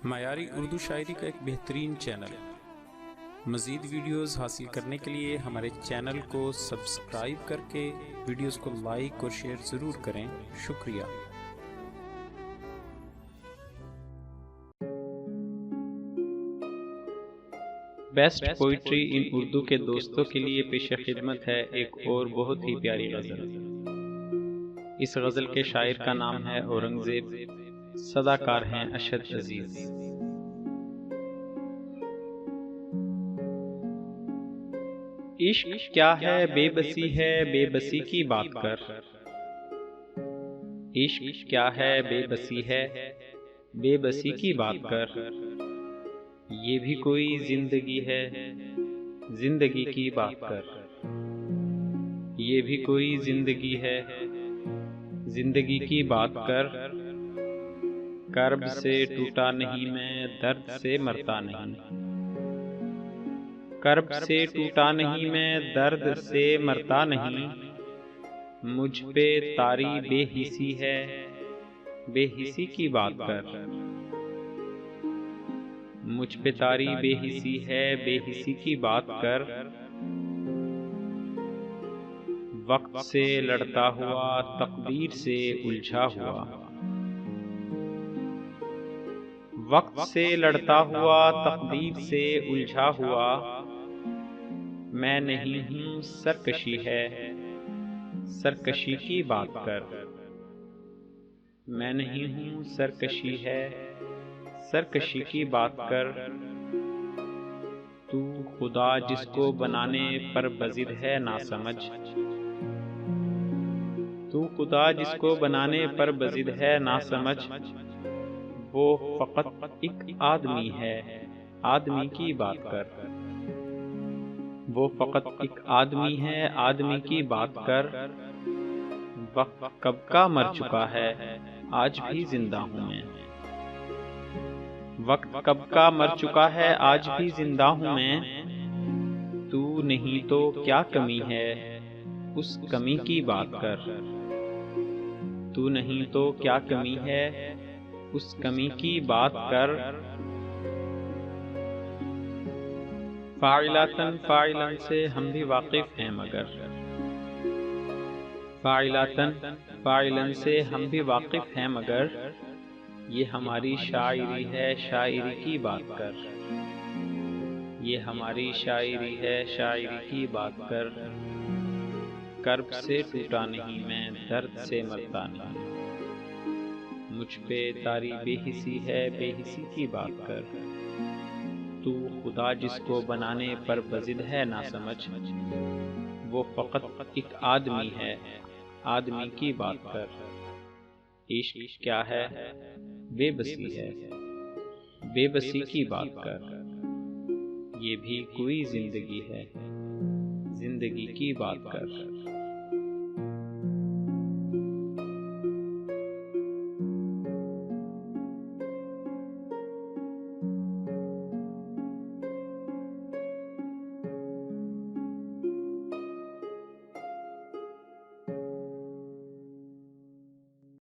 معیاری اردو شاعری کا ایک بہترین چینل۔ مزید ویڈیوز حاصل کرنے کے لیے ہمارے چینل کو سبسکرائب کر کے ویڈیوز کو لائک اور شیئر ضرور کریں۔ شکریہ۔ بیسٹ پوئٹری ان اردو کے دوستوں کے لیے پیش خدمت ہے ایک اور بہت ہی پیاری غزل۔ اس غزل کے شاعر کا نام ہے اورنگزیب، صداکار ہیں اشد عزیز۔ عشق کیا ہے بے بسی ہے بے بسی کی بات کر، عشق کیا ہے بے بسی ہے بے بسی کی بات کر، یہ بھی کوئی زندگی ہے زندگی کی بات کر، یہ بھی کوئی زندگی ہے زندگی کی بات کر، کرب سے ٹوٹا نہیں میں درد سے مرتا نہیں، کرب سے ٹوٹا نہیں میں درد سے مرتا نہیں، مجھ پہ طاری بے حسی ہے بے حسی کی بات کر، مجھ پہ طاری بے حسی ہے بے حسی کی بات کر، وقت سے لڑتا ہوا تقدیر سے الجھا ہوا، وقت سے لڑتا ہوا تقدیر سے الجھا ہوا، میں نہیں ہوں سرکشی ہے سرکشی کی بات کر، میں نہیں ہوں سرکشی ہے سرکشی کی بات کر، تو خدا جس کو بنانے پر بضد ہے نہ سمجھ، تو خدا جس کو بنانے پر بضد ہے نہ سمجھ، وہ فقط ایک آدمی ہے آدمی کی بات کر، وہ فقط ایک آدمی ہے آدمی کی بات کر، وقت کب کا مر چکا ہے آج بھی زندہ ہوں میں، وقت کب کا مر چکا ہے آج بھی زندہ ہوں میں، تو نہیں تو کیا کمی ہے اس کمی کی بات کر، تو نہیں تو کیا کمی ہے اس کمی کی بات کر، فاعلاتن فاعلن سے ہم بھی واقف ہیں مگر، فاعلاتن فاعلن سے ہم بھی واقف ہیں مگر، یہ ہماری شاعری ہے شاعری کی بات کر، یہ ہماری شاعری ہے شاعری کی بات کر، کرب سے ٹوٹا نہیں میں درد سے مرتا نہیں، مجھ پہ طاری بے حسی ہے بے حسی کی بات کر، تو خدا جس کو بنانے پر بضد ہے نہ سمجھ، وہ فقط ایک آدمی ہے آدمی کی بات کر، عشق کیا ہے بے بسی ہے بے بسی کی بات کر، یہ بھی کوئی زندگی ہے زندگی کی بات کر۔